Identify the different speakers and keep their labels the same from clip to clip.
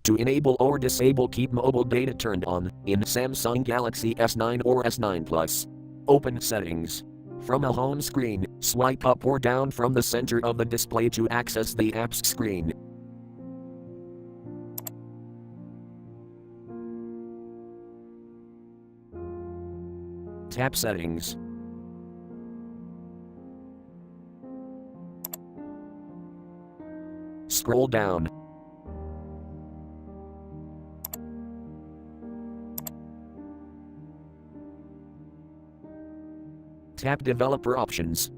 Speaker 1: To enable or disable keep mobile data turned on in Samsung Galaxy S9 or S9 Plus. Open Settings. From a home screen, swipe up or down from the center of the display to access the apps screen. Tap Settings. Scroll down. Tap Developer Options.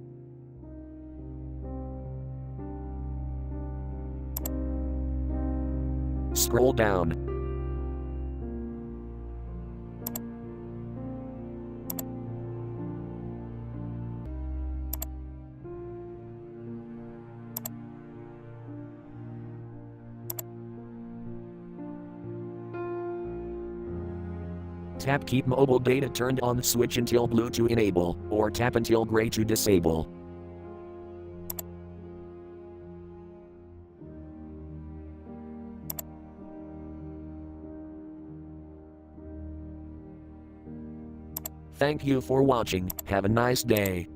Speaker 1: Scroll down. Tap Keep Mobile Data Turned On, switch until blue to enable, or tap until gray to disable. Thank you for watching, have a nice day.